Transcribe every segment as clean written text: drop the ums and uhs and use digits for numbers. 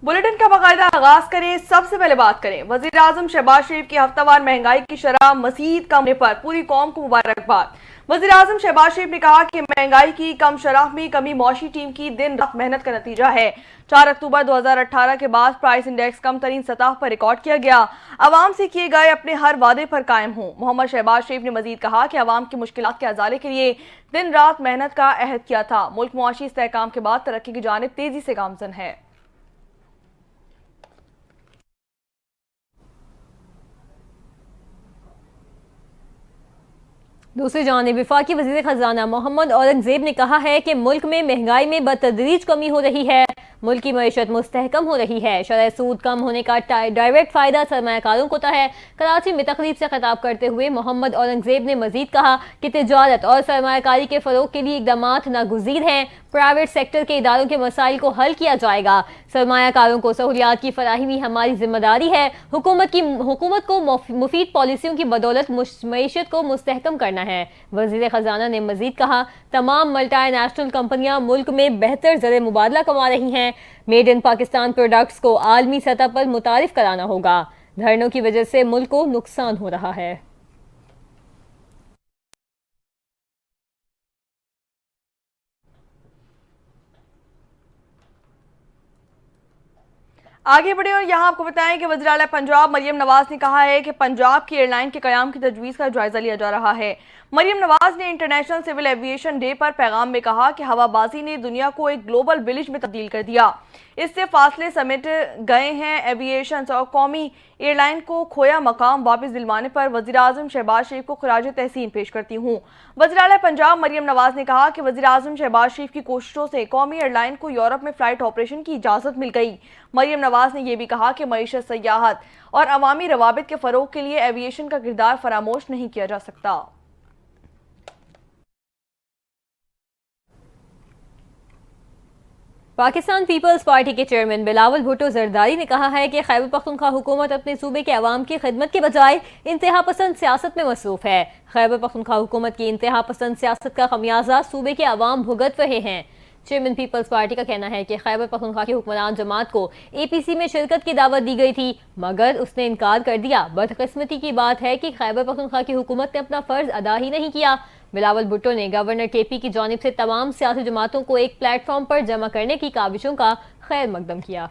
Bulletin का बाकायदा आगाज करें। सबसे पहले बात करें वजीर आजम शहबाज शरीफ की हफ्तावार महंगाई की शरह मजीद कम होने पर पूरी कौम को मुबारकबाद। वजीर आजम शहबाज शरीफ ने कहा कि महंगाई की कम शरह में कमी मौशी टीम की दिन रात मेहनत का नतीजा है। 4 अक्टूबर 2018 के बाद प्राइस इंडेक्स कम तरीन सतह पर रिकॉर्ड किया गया। अवाम से किए गए अपने हर वादे पर कायम हूँ। मोहम्मद शहबाज शरीफ ने मजीद कहा कि अवाम की मुश्किलात के अजाले के लिए दिन रात मेहनत का अहद किया था। मुल्क मुआशी इस्तेहकाम के बाद तरक्की की जानिब तेजी से गामजन है। दूसरी जानिब वफाकी वज़ीर ख़ज़ाना मोहम्मद औरंगज़ेब ने कहा है कि मुल्क में महंगाई में बतदरीज कमी हो रही है। मुल्क की मईशत मुस्तहकम हो रही है। शरह सूद कम होने का डायरेक्ट फ़ायदा सरमायाकारों को होता है। कराची में तकरीब से खिताब करते हुए मोहम्मद औरंगज़ेब ने मज़ीद कहा कि तिजारत और सरमायाकारी के फ़रोग़ के लिए इक़दामात नागुज़ीर हैं। प्राइवेट सेक्टर के इदारों के मसाइल को हल किया जाएगा। सरमायाकारों को सहूलियात की फराहमी हमारी जिम्मेदारी है। हुकूमत को मुफीद पॉलिसियों की बदौलत मईशत को मुस्तहकम करना है। वज़ीर ख़ज़ाना ने मज़ीद कहा, तमाम मल्टीनेशनल कंपनियां मुल्क में बेहतर ज़र मुबादला कमा रही हैं। मेड इन पाकिस्तान प्रोडक्ट्स को आलमी सतह पर मुतारिफ कराना होगा। धरनों की वजह से मुल्क को नुकसान हो रहा है। आगे बढ़े और यहाँ आपको बताएं कि वज़ीर आला पंजाब मरियम नवाज ने कहा है कि पंजाब की एयरलाइन के क़याम की तजवीज़ का जायजा लिया जा रहा है। मरियम नवाज ने इंटरनेशनल सिविल एविएशन डे पर पैगाम में कहा कि हवाबाजी ने दुनिया को एक ग्लोबल विलेज में तब्दील कर दिया। इससे फासले समेट गए हैं। एविएशन और कौमी एयरलाइन को खोया मकाम वापस दिलवाने पर वज़ीर आज़म शहबाज शरीफ को खराज तहसीन पेश करती हूँ। वज़ीर आला पंजाब मरियम नवाज ने कहा कि वज़ीर आज़म शहबाज शरीफ की कोशिशों से कौमी एयरलाइन को यूरोप में फ़्लाइट ऑपरेशन की इजाज़त मिल गई। मरियम नवाज ने यह भी कहा कि मईशत, सयाहत और अवामी रवाबित के फ़रोग़ के लिए एविएशन का किरदार फरामोश नहीं किया जा सकता। पाकिस्तान पीपल्स पार्टी के चेयरमैन बिलावल भुट्टो जरदारी ने कहा है कि खैबर पख्तूनख्वा हुकूमत अपने सूबे के अवाम की खिदमत के बजाय इंतहा पसंद सियासत में मसरूफ है। खैबर पख्तूनख्वा हुकूमत की इंतहा पसंद सियासत का खमियाजा सूबे के अवाम भुगत रहे हैं। चेयरमैन पीपल्स पार्टी का कहना है कि खैबर पख्तूनख्वा की हुक्मरान जमात को APC में शिरकत की दावत दी गई थी, मगर उसने इनकार कर दिया। बदकिस्मती की बात है कि खैबर पख्तूनख्वा की हुकूमत ने अपना फर्ज अदा ही नहीं किया। बिलावल भुट्टो ने गवर्नर KP की जानिब से तमाम सियासी जमातों को एक प्लेटफॉर्म पर जमा करने की काविशों का खैर मकदम किया।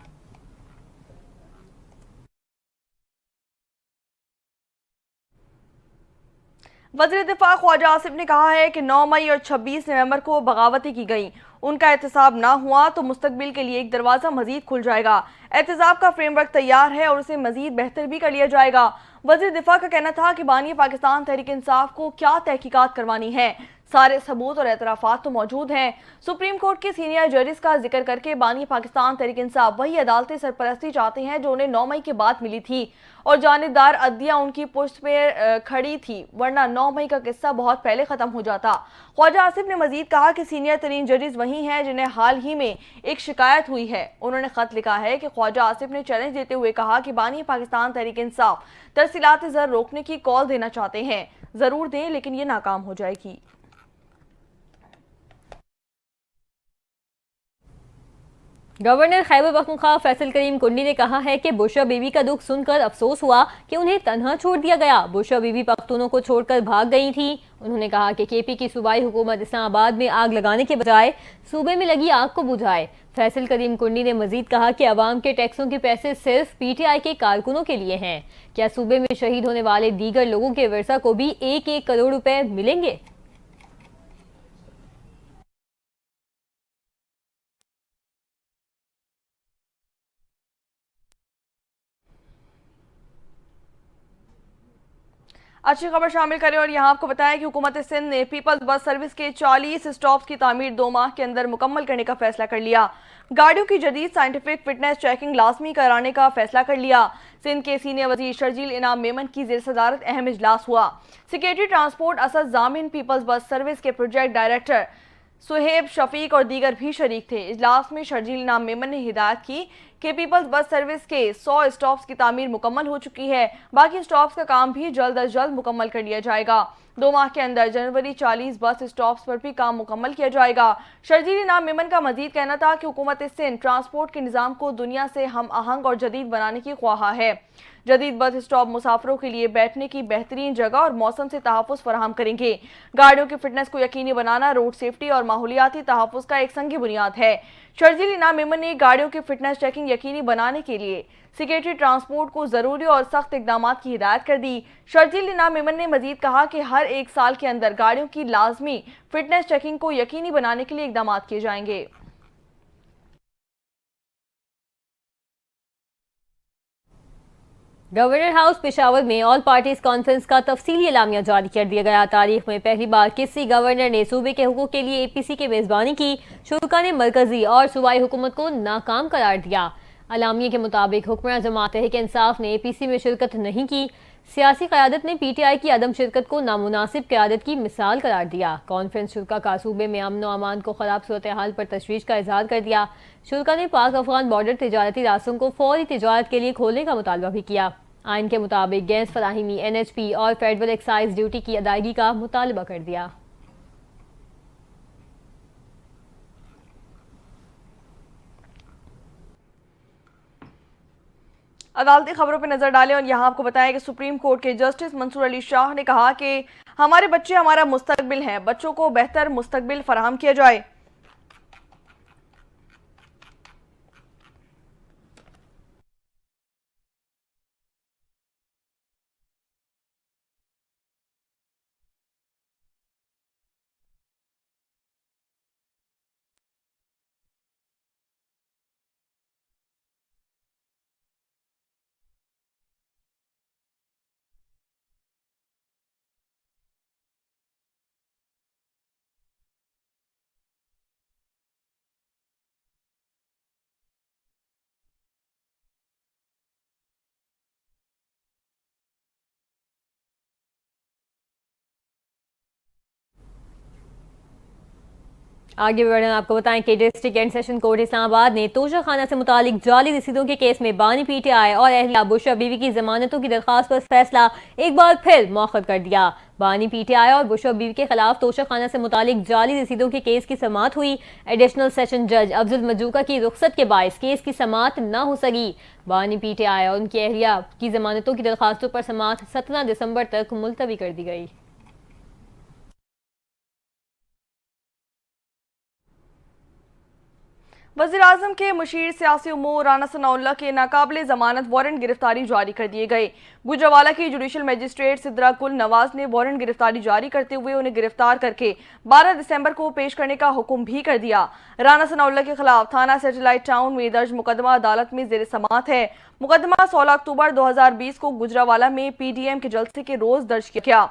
वज़ीर दिफा ख्वाजा आसिफ ने कहा है कि 9 मई और 26 नवंबर को बगावतें की गई, उनका एहतसाब ना हुआ तो मुस्तकबिल के लिए एक दरवाज़ा मजीद खुल जाएगा। एहतसाब का फ्रेमवर्क तैयार है और उसे मजीद बेहतर भी कर लिया जाएगा। वज़ीर दिफा का कहना था कि बानी पाकिस्तान तहरीक इंसाफ को क्या तहकीकात करवानी है, सारे सबूत और एतराफ़ात तो मौजूद हैं। सुप्रीम कोर्ट के सीनियर जजेस का जिक्र करके बानी पाकिस्तान तहरीक इंसाफ वही अदालती सरपरस्ती चाहते हैं जो उन्हें 9 मई के बाद मिली थी और जानिबदार अदलिया उनकी पुष्ट पे खड़ी थी, वरना 9 मई का किस्सा बहुत पहले ख़त्म हो जाता। ख्वाजा आसिफ ने मजीद कहा कि सीनियर तरीन जजेस वही हैं जिन्हें हाल ही में एक शिकायत हुई है। उन्होंने ख़त लिखा है कि ख्वाजा आसिफ ने चैलेंज देते हुए कहा कि बानी पाकिस्तान तहरीक इंसाफ तरसीलात ज़र रोकने की कॉल देना चाहते हैं। ज़रूर दें, लेकिन ये नाकाम हो जाएगी। गवर्नर खैबर पख्तूनख्वा फैसल करीम कुंडी ने कहा है कि बुशरा बीबी का दुख सुनकर अफसोस हुआ कि उन्हें तन्हा छोड़ दिया गया। बुशरा बीबी पख्तूनों को छोड़कर भाग गई थी। उन्होंने कहा कि KP की सूबाई हुकूमत इस्लामाबाद में आग लगाने के बजाय सूबे में लगी आग को बुझाए। फैसल करीम कुंडी ने मजीद कहा कि अवाम के टैक्सों के पैसे सिर्फ PTI के कारकुनों के लिए हैं। क्या सूबे में शहीद होने वाले दीगर लोगों के वर्सा को भी 1-1 करोड़ रुपए मिलेंगे? अच्छी खबर शामिल करें और यहाँ आपको बताएं कि हुकूमत सिंध ने पीपल्स बस सर्विस के 40 स्टॉप्स की तामीर 2 माह के अंदर मुकम्मल करने का फैसला कर लिया। गाड़ियों की जदीद साइंटिफिक फिटनेस चेकिंग लाजमी कराने का फैसला कर लिया। सिंध के सीनियर वजीर शर्जील इनाम मेमन की जेर सदारत अहम इजलास हुआ। सेक्रेटरी ट्रांसपोर्ट असद जामिन, पीपल्स बस सर्विस के प्रोजेक्ट डायरेक्टर सुहेब शफीक और दीगर भी शरीक थे। इजलास में शर्जील इनाम मेमन ने हिदायत की कि पीपल्स बस सर्विस के 100 स्टॉप्स की तामीर मुकम्मल हो चुकी है। बाकी स्टॉप्स का काम भी जल्द अज जल्द मुकम्मल कर लिया जाएगा। 2 माह के अंदर जनवरी 40 बस स्टॉप्स पर भी काम मुकम्मल किया जाएगा। शर्जील इनाम मेमन का मजीद कहना था कि हुकूमत सिंध ट्रांसपोर्ट के निज़ाम को दुनिया से हम आहंग और जदीद बनाने की ख्वाहा है। जदीद बस स्टॉप मुसाफिरों के लिए बैठने की बेहतरीन जगह और मौसम से तहफ़्फ़ुज़ फराहम करेंगे। गाड़ियों की फिटनेस को यकीनी बनाना रोड सेफ्टी और माहौलियाती तहफ़्फ़ुज़ का एक संगी बुनियाद है। शर्जील इनाम मेमन ने गाड़ियों की फिटनेस चेकिंग यकीनी बनाने के लिए सेक्रेटरी ट्रांसपोर्ट को ज़रूरी और सख्त इक़दामात की हिदायत कर दी। शर्जील इनाम मेमन ने मजीद कहा कि हर 1 साल के अंदर गाड़ियों की लाजमी फिटनेस चेकिंग को यकीनी बनाने के लिए इक़दामात किए जाएंगे। गवर्नर हाउस पेशावर में ऑल पार्टीज कॉन्फ्रेंस का तफसीली एलामिया जारी कर दिया गया। तारीख में पहली बार किसी गवर्नर ने सूबे के हुकूक के लिए APC की मेज़बानी की। शुरा ने मरकजी और सूबाई हुकूमत को नाकाम करार दिया। एलामिया के मुताबिक हुक्मरान जमात तहरीक इंसाफ ने APC में शिरकत नहीं की। सियासी क़यादत ने PTI की अदम शिरकत को नामुनासिब क़यादत की मिसाल करार दिया। कॉन्फ्रेंस शुरा का सूबे में अमन व अमान को ख़राब सूरत हाल पर तशवीश का इजहार कर दिया। शुरा ने पाक अफगान बॉर्डर तिजारती रास्तों को फौरी तिजारत के लिए खोलने का मुतालबा भी किया। आइन के मुताबिक गैस फराहमी, NHP और फेडरल एक्साइज ड्यूटी की अदायगी का मुतालबा कर दिया। अदालती खबरों पर नजर डालें और यहाँ आपको बताएं कि सुप्रीम कोर्ट के जस्टिस मंसूर अली शाह ने कहा कि हमारे बच्चे हमारा मुस्तकबिल हैं, बच्चों को बेहतर मुस्तकबिल फराहम किया जाए। आगे बढ़ें आपको बताएं कि district and session court Islamabad ने तोशा खाना से मुतालिक जाली रसीदों के केस में बानी PTI और अहलिया बुशरा बीवी की जमानतों की दरख्वास्त पर फैसला एक बार फिर मौखर कर दिया। बानी PTI और बुशरा बीवी के खिलाफ तोशा खाना से मुतालिक जाली रसीदों के केस की समाअत हुई। एडिशनल सेशन जज अफजल मजूका की रुख्सत के बायस केस की समाअत न हो सकी। बानी PTI और उनकी अहलिया की जमानतों की दरख्वास्तों पर समाअत 17 दिसंबर तक मुलतवी कर दी गई। वज़ीर-ए-आज़म के मुशीर सियासी उमूर राना सनाउल्लाह के नाकाबिले ज़मानत वारंट गिरफ्तारी जारी कर दिए गए। गुजरावाला की जुडिशल मजिस्ट्रेट सिद्रा कुल नवाज ने वारंट गिरफ्तारी जारी करते हुए उन्हें गिरफ्तार करके 12 दिसंबर को पेश करने का हुक्म भी कर दिया। राना सनाउल्लाह के खिलाफ थाना सैटेलाइट टाउन में दर्ज मुकदमा अदालत में ज़ेर समाअत है। मुकदमा 16 अक्टूबर 2020 को गुजरावाला में PDM के जलसे के रोज दर्ज किया गया।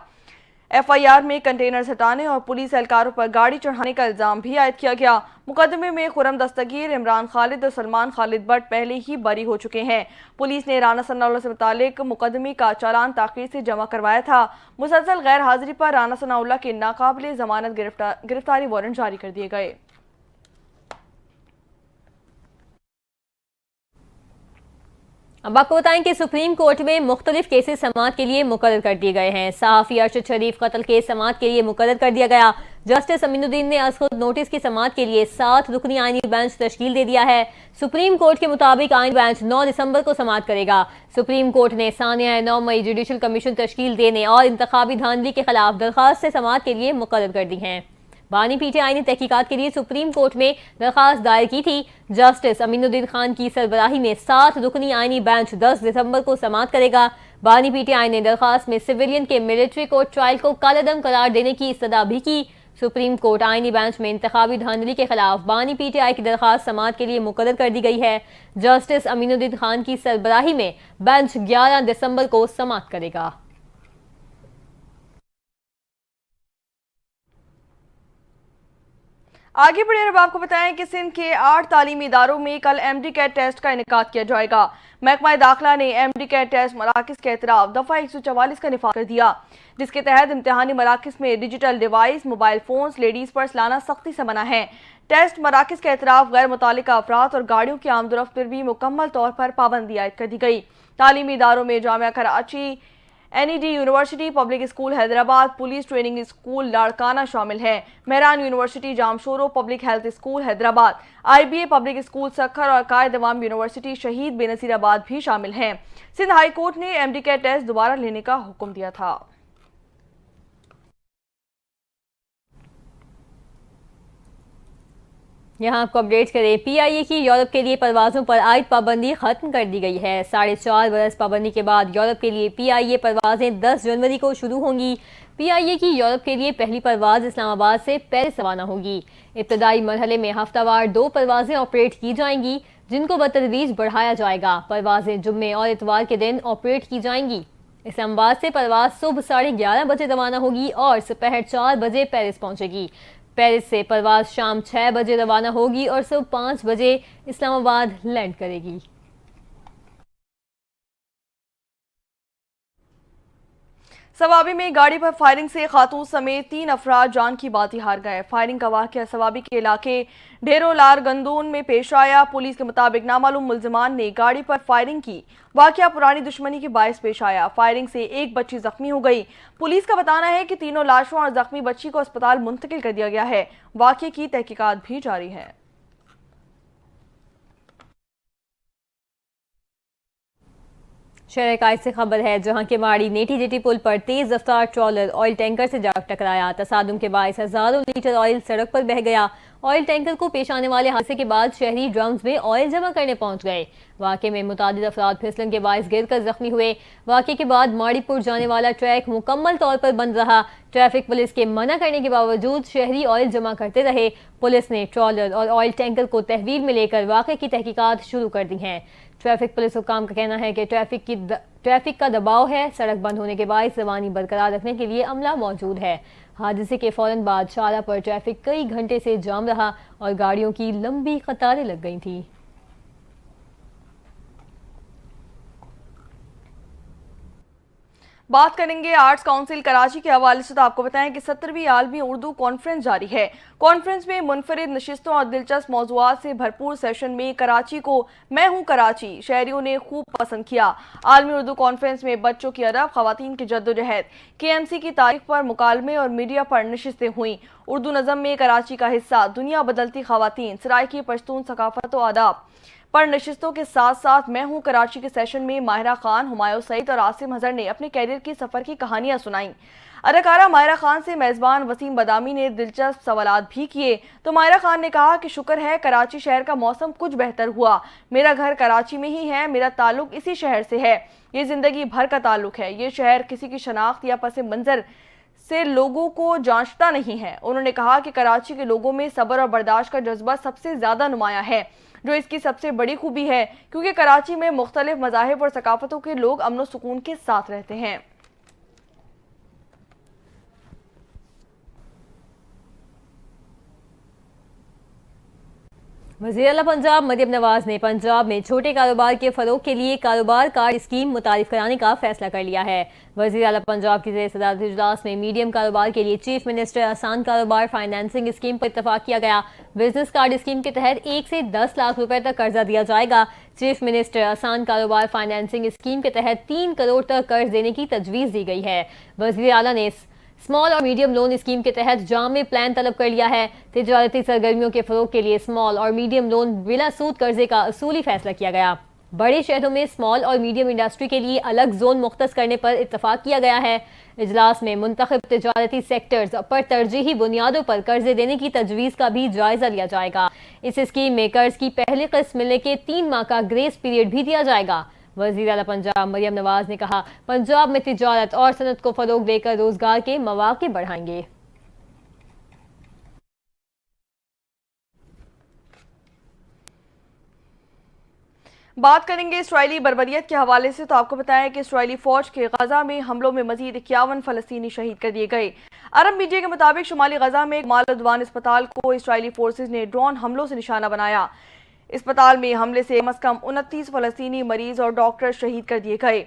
FIR में कंटेनर हटाने और पुलिस एहलकारों पर गाड़ी चढ़ाने का इल्जाम भी आयद किया गया। मुकदमे में खुरम दस्तगीर, इमरान खालिद और सलमान खालिद भट्ट पहले ही बरी हो चुके हैं। पुलिस ने राना सनाउल्लाह से मुतालिक मुकदमे का चालान ताखीर से जमा करवाया था। मुसलसल गैर हाजिरी पर राना सनाउल्लाह के नाकाबिले जमानत गिरफ्तारी वारंट जारी कर दिए गए। अब आपको बताएं कि सुप्रीम कोर्ट में मुख्तलिफ केसेस समाअत के लिए मुकर्रर कर दिए गए हैं। सहाफ़ी अरशद शरीफ कत्ल केस समाअत के लिए मुकर्रर कर दिया गया। जस्टिस अमीनुद्दीन ने आज खुद नोटिस की समाअत के लिए 7 रुकनी आईनी बेंच तश्कील दे दिया है। सुप्रीम कोर्ट के मुताबिक आईनी बेंच 9 दिसंबर को समाअत करेगा। सुप्रीम कोर्ट ने सानिया 9 मई जुडिशल कमीशन तश्कील देने और इंतखाबी धांधली के खिलाफ दरख्वास्त से समाअत के लिए मुकर्रर कर दी है। बानी PTI ने तहकीकात के लिए सुप्रीम कोर्ट में दरख्वास्त दायर की थी। जस्टिस अमीनुद्दीन खान की सरबराही में 7 रुकनी आईनी बेंच 10 दिसंबर को समाअत करेगा। बानी PTI ने दरख्वास्त में सिविलियन के मिलिट्री कोर्ट ट्रायल को कालेदम करार देने की इस्तदा भी की। सुप्रीम कोर्ट आईनी बेंच में इंतखाबी धांधली के खिलाफ बानी PTI की दरख्वास्त समाअत के लिए मुकर्रर कर दी गई है। जस्टिस अमीनुद्दीन खान की सरबराही में बेंच 11 दिसंबर को समाअत करेगा। आगे बढ़े अब आपको बताएं कि सिंध के 8 तालीमी इदारों में कल MD कैट टेस्ट का इनेकाद किया जाएगा। महकमा दाखिला ने MD कैट टेस्ट मराकिज के एतराफ दफ़ा 144 का निफाज कर दिया, जिसके तहत इम्तिहानी मराकिज में digital device, mobile phones, ladies purse लाना सख्ती से मना है। टेस्ट मराकिज के एतराफ गैर मुतालिका अफराद और गाड़ियों की आमदोरफ्त पर भी मुकम्मल तौर पर पाबंदी आयद कर दी गई। तालीमी इदारों में Jamia Karachi, NED university public school Hyderabad, police training school Larkana شامل ہیں۔ Mehran university Jamshoro public health school Hyderabad, IBA public school Sukkur اور قائد عوام یونیورسٹی شہید بے نظیر آباد بھی شامل ہیں۔ سندھ ہائی کورٹ نے MD کا ٹیسٹ دوبارہ لینے کا حکم دیا تھا۔ یہاں آپ کو اپڈیٹ کریں، PIA کی یورپ کے لیے پروازوں پر عائد پابندی ختم کر دی گئی ہے۔ 4.5 برس پابندی کے بعد یورپ کے لیے PIA پروازیں 10 جنوری کو شروع ہوں گی۔ PIA کی یورپ کے لیے پہلی پرواز اسلام آباد سے پیرس روانہ ہوگی۔ ابتدائی مرحلے میں ہفتہ وار 2 پروازیں آپریٹ کی جائیں گی، جن کو بتدریج بڑھایا جائے گا۔ پروازیں جمعے اور اتوار کے دن آپریٹ کی جائیں گی۔ اسلام آباد سے پرواز صبح 11:30 بجے روانہ ہوگی اور دوپہر 4 بجے پیرس پہنچے گی۔ پیرس سے پرواز شام 6 بجے روانہ ہوگی اور صبح 5 بجے اسلام آباد لینڈ کرے گی۔ سوابی میں گاڑی پر فائرنگ سے خاتون سمیت 3 افراد جان کی باتی ہار گئے۔ فائرنگ کا واقعہ سوابی کے علاقے ڈھیرو لار گندون میں پیش آیا۔ پولیس کے مطابق نامعلوم ملزمان نے گاڑی پر فائرنگ کی۔ واقعہ پرانی دشمنی کے باعث پیش آیا۔ فائرنگ سے ایک بچی زخمی ہو گئی۔ پولیس کا بتانا ہے کہ تینوں لاشوں اور زخمی بچی کو اسپتال منتقل کر دیا گیا ہے۔ واقعے کی تحقیقات بھی جاری ہے۔ شہر قائد سے خبر ہے، جہاں کے ماڑی نیٹی جیٹی پل پر تیز رفتار ٹرالر آئل ٹینکر سے جا ٹکرایا۔ تصادم کے باعث ہزاروں لیٹر آئل سڑک پر بہہ گیا۔ آئل ٹینکر کو پیش آنے والے حادثے کے بعد شہری ڈرمز میں آئل جمع کرنے پہنچ گئے۔ واقعے میں متعدد افراد پھسلن کے باعث گر کر زخمی ہوئے۔ واقعے کے بعد ماڑی پور جانے والا ٹریک مکمل طور پر بند رہا۔ ٹریفک پولیس کے منع کرنے کے باوجود شہری آئل جمع کرتے رہے۔ پولیس نے ٹرالر اور آئل ٹینکر کو تحویل میں لے کر واقعے کی تحقیقات شروع کر دی ہیں۔ ٹریفک پولیس حکام کا کہنا ہے کہ ٹریفک کا دباؤ ہے۔ سڑک بند ہونے کے باعث روانی برقرار رکھنے کے لیے عملہ موجود ہے۔ حادثے کے فوراً بعد شاہراہ پر ٹریفک کئی گھنٹے سے جام رہا اور گاڑیوں کی لمبی قطاریں لگ گئی تھیں۔ بات کریں گے آرٹس کونسل کراچی کے حوالے سے، تو آپ کو بتائیں کہ 17ویں عالمی اردو کانفرنس جاری ہے۔ کانفرنس میں منفرد نشستوں اور دلچسپ موضوعات سے بھرپور سیشن میں کراچی کو میں ہوں کراچی شہریوں نے خوب پسند کیا۔ عالمی اردو کانفرنس میں بچوں کی ادب، خواتین کی جدوجہد، KMC کی تاریخ پر مکالمے اور میڈیا پر نشستیں ہوئیں۔ اردو نظم میں کراچی کا حصہ، دنیا بدلتی خواتین، سرائیکی پشتون ثقافت و آداب پر نشستوں کے ساتھ ساتھ میں ہوں کراچی کے سیشن میں ماہرہ خان، ہمایوں سعید اور عاصم اظہر نے اپنے کیریئر کی سفر کی کہانیاں سنائیں۔ اداکارہ ماہرہ خان سے میزبان وسیم بادامی نے دلچسپ سوالات بھی کیے، تو ماہرہ خان نے کہا کہ شکر ہے کراچی شہر کا موسم کچھ بہتر ہوا۔ میرا گھر کراچی میں ہی ہے، میرا تعلق اسی شہر سے ہے، یہ زندگی بھر کا تعلق ہے۔ یہ شہر کسی کی شناخت یا پس منظر سے لوگوں کو جانچتا نہیں ہے۔ انہوں نے کہا کہ کراچی کے لوگوں میں صبر اور برداشت کا جذبہ سب سے زیادہ نمایاں ہے، جو اس کی سب سے بڑی خوبی ہے، کیونکہ کراچی میں مختلف مذاہب اور ثقافتوں کے لوگ امن و سکون کے ساتھ رہتے ہیں۔ وزیر اعلیٰ پنجاب مریم نواز نے پنجاب میں چھوٹے کاروبار کے فروغ کے لیے کاروبار کارڈ اسکیم متعارف کرانے کا فیصلہ کر لیا ہے۔ وزیر اعلیٰ پنجاب کی زیر صدارت اجلاس میں میڈیم کاروبار کے لیے چیف منسٹر آسان کاروبار فائنانسنگ اسکیم پر اتفاق کیا گیا۔ بزنس کارڈ اسکیم کے تحت 1 سے 10 لاکھ روپے تک قرضہ دیا جائے گا۔ چیف منسٹر آسان کاروبار فائنانسنگ اسکیم کے تحت 3 کروڑ تک قرض دینے کی تجویز دی گئی ہے۔ وزیر اعلیٰ نے اسمال اور میڈیم لون اسکیم کے تحت جامع پلان طلب کر لیا ہے۔ تجارتی سرگرمیوں کے فروغ کے لیے اسمال اور میڈیم لون بلا سود قرضے کا اصولی فیصلہ کیا گیا۔ بڑے شہروں میں اسمال اور میڈیم انڈسٹری کے لیے الگ زون مختص کرنے پر اتفاق کیا گیا ہے۔ اجلاس میں منتخب تجارتی سیکٹرز پر ترجیحی بنیادوں پر قرضے دینے کی تجویز کا بھی جائزہ لیا جائے گا۔ اس اسکیم میں قرض کی پہلی قسط ملنے کے 3 ماہ کا گریس پیریڈ بھی دیا جائے گا۔ وزیر اعلیٰ پنجاب مریم نواز نے کہا، پنجاب میں تجارت اور صنعت کو فروغ دے کر روزگار کے مواقع بڑھائیں گے۔ بات کریں گے اسرائیلی بربریت کے حوالے سے، تو آپ کو بتائیں کہ اسرائیلی فوج کے غزہ میں حملوں میں مزید 51 فلسطینی شہید کر دیے گئے۔ عرب میڈیا کے مطابق شمالی غزہ میں مال عدوان اسپتال کو اسرائیلی فورسز نے ڈرون حملوں سے نشانہ بنایا۔ اسپتال میں حملے سے کم از کم 29 فلسطینی مریض اور ڈاکٹر شہید کر دیے گئے۔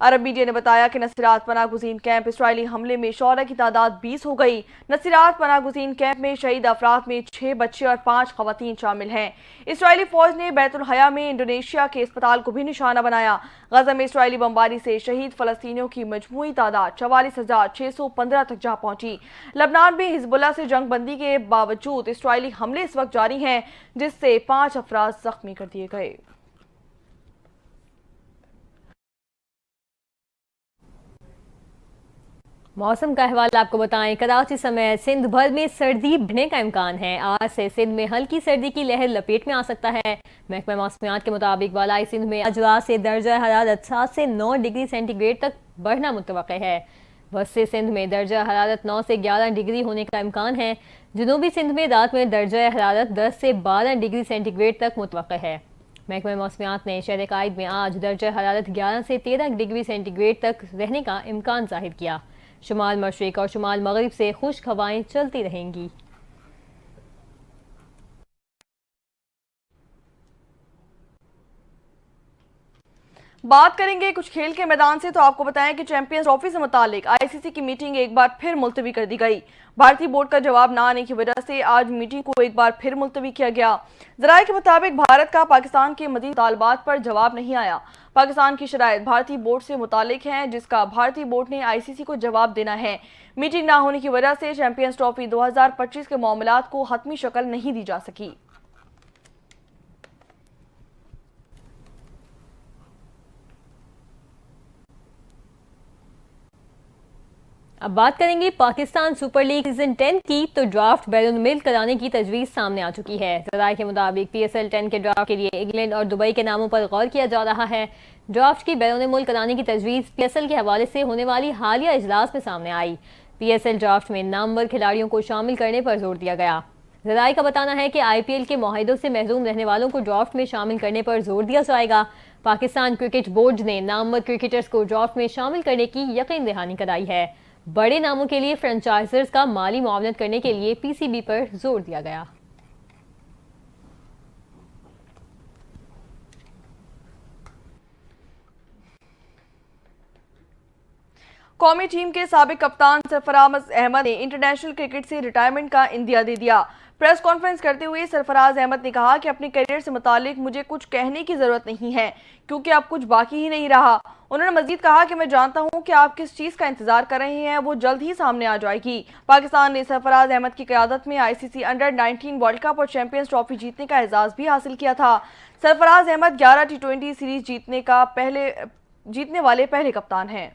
عرب میڈیا نے بتایا کہ نصیرات پناہ گزین کیمپ اسرائیلی حملے میں شعلہ کی تعداد 20 ہو گئی۔ نصیرات پناہ گزین کیمپ میں شہید افراد میں 6 بچے اور 5 خواتین شامل ہیں۔ اسرائیلی فوج نے بیت الحیا میں انڈونیشیا کے اسپتال کو بھی نشانہ بنایا۔ غزہ میں اسرائیلی بمباری سے شہید فلسطینیوں کی مجموعی تعداد 44,615 تک جا پہنچی۔ لبنان میں حزب اللہ سے جنگ بندی کے باوجود اسرائیلی حملے اس وقت جاری ہیں، جس سے 5 افراد زخمی کر دیے گئے۔ موسم کا احوال آپ کو بتائیں، کراچی سمیت سندھ بھر میں سردی بڑھنے کا امکان ہے۔ آج سے سندھ میں ہلکی سردی کی لہر لپیٹ میں آ سکتا ہے۔ محکمہ موسمیات کے مطابق بالائی سندھ میں آج رات سے درجہ حرارت 7 سے 9 ڈگری سینٹی گریڈ تک بڑھنا متوقع ہے۔ وسطی سندھ میں درجہ حرارت 9 سے 11 ڈگری ہونے کا امکان ہے۔ جنوبی سندھ میں رات میں درجہ حرارت 10 سے 12 ڈگری سینٹی گریڈ تک متوقع ہے۔ محکمہ موسمیات نے شہر قائد میں آج درجہ حرارت 11 سے 13 ڈگری سینٹی گریڈ تک رہنے کا امکان ظاہر کیا۔ شمال مشرق اور شمال مغرب سے خشک ہوائیں چلتی رہیں گی۔ بات کریں گے کچھ کھیل کے میدان سے تو آپ کو بتائیں کہ چیمپئنز ٹرافی سے متعلق آئی سی سی کی میٹنگ ایک بار پھر ملتوی کر دی گئی۔ بھارتی بورڈ کا جواب نہ آنے کی وجہ سے آج میٹنگ کو ایک بار پھر ملتوی کیا گیا۔ ذرائع کے مطابق بھارت کا پاکستان کے مزید مطالبات پر جواب نہیں آیا۔ پاکستان کی شرائط بھارتی بورڈ سے متعلق ہیں، جس کا بھارتی بورڈ نے آئی سی سی کو جواب دینا ہے۔ میٹنگ نہ ہونے کی وجہ سے چیمپئنز ٹرافی 2025 کے معاملات کو حتمی شکل نہیں دی جا سکی۔ اب بات کریں گے پاکستان سپر لیگ سیزن 10 کی، تو ڈرافٹ بیرون ملک کرانے کی تجویز سامنے آ چکی ہے۔ ذرائع کے مطابق پی ایس ایل 10 کے ڈرافٹ کے لیے انگلینڈ اور دبئی کے ناموں پر غور کیا جا رہا ہے۔ ڈرافٹ کی بیرون ملک کرانے کی تجویز پی ایس ایل کے حوالے سے ہونے والی حالیہ اجلاس میں سامنے آئی۔ پی ایس ایل ڈرافٹ میں نامور کھلاڑیوں کو شامل کرنے پر زور دیا گیا۔ ذرائع کا بتانا ہے کہ آئی پی ایل کے معاہدوں سے محروم رہنے والوں کو ڈرافٹ میں شامل کرنے پر زور دیا جائے گا۔ پاکستان کرکٹ بورڈ نے نامور کرکٹرز کو ڈرافٹ میں شامل کرنے کی یقین دہانی کرائی ہے۔ بڑے ناموں کے لیے فرنچائزرز کا مالی معاونت کرنے کے لیے پی سی بی پر زور دیا گیا۔ قومی ٹیم کے سابق کپتان سرفراز احمد نے انٹرنیشنل کرکٹ سے ریٹائرمنٹ کا اندیا دے دیا۔ پریس کانفرنس کرتے ہوئے سرفراز احمد نے کہا کہ اپنے کیریئر سے متعلق مجھے کچھ کہنے کی ضرورت نہیں ہے، کیونکہ اب کچھ باقی ہی نہیں رہا۔ انہوں نے مزید کہا کہ میں جانتا ہوں کہ آپ کس چیز کا انتظار کر رہے ہیں، وہ جلد ہی سامنے آ جائے گی۔ پاکستان نے سرفراز احمد کی قیادت میں آئی سی سی انڈر 19 ورلڈ کپ اور چیمپئنز ٹرافی جیتنے کا اعزاز بھی حاصل کیا تھا۔ سرفراز احمد 11 T20 سیریز جیتنے والے پہلے کپتان ہیں۔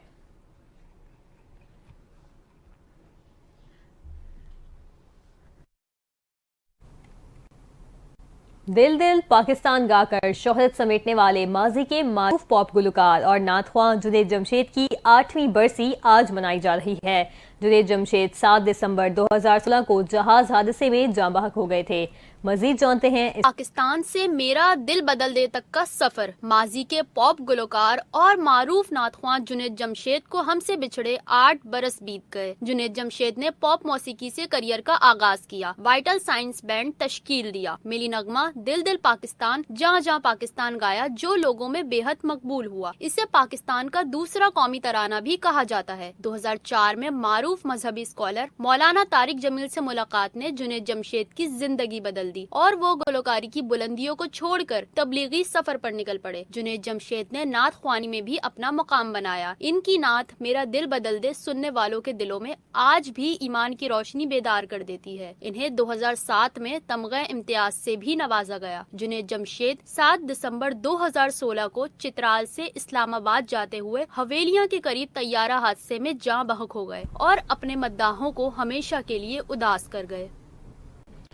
دل دل پاکستان گا کر شہرت سمیٹنے والے ماضی کے معروف پاپ گلوکار اور نعت خواں جنید جمشید کی 8ویں برسی آج منائی جا رہی ہے۔ جنید جمشید 7 دسمبر 2016 کو جہاز حادثے میں جاں بحق ہو گئے تھے۔ مزید جانتے ہیں پاکستان سے میرا دل بدل دے تک کا سفر۔ ماضی کے پاپ گلوکار اور معروف نعت خواں جنید جمشید کو ہم سے بچھڑے 8 برس بیت گئے۔ جنید جمشید نے پاپ موسیقی سے کریئر کا آغاز کیا، وائٹل سائنس بینڈ تشکیل دیا، ملی نغمہ دل دل پاکستان جہاں جہاں پاکستان گایا، جو لوگوں میں بے حد مقبول ہوا۔ اسے پاکستان کا دوسرا قومی ترانہ بھی کہا جاتا ہے۔ 2004 میں معروف مذہبی اسکالر مولانا طارق جمیل سے ملاقات نے جنید جمشید کی زندگی بدل دی اور وہ گلوکاری کی بلندیوں کو چھوڑ کر تبلیغی سفر پر نکل پڑے۔ جنید جمشید نے نعت خوانی میں بھی اپنا مقام بنایا۔ ان کی نعت میرا دل بدل دے سننے والوں کے دلوں میں آج بھی ایمان کی روشنی بیدار کر دیتی ہے۔ انہیں 2007 میں تمغہ امتیاز سے بھی نوازا گیا۔ جنید جمشید 7 دسمبر 2016 کو چترال سے اسلام آباد جاتے ہوئے حویلیاں کے قریب طیارہ حادثے میں جاں بحق ہو گئے اور اپنے مداحوں کو ہمیشہ کے لیے اداس کر گئے۔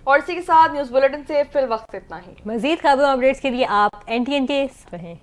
اور اسی کے ساتھ نیوز بلیٹن سے فی الوقت اتنا ہی۔ مزید خبروں اپڈیٹس کے لیے آپ NTN کے رہیں۔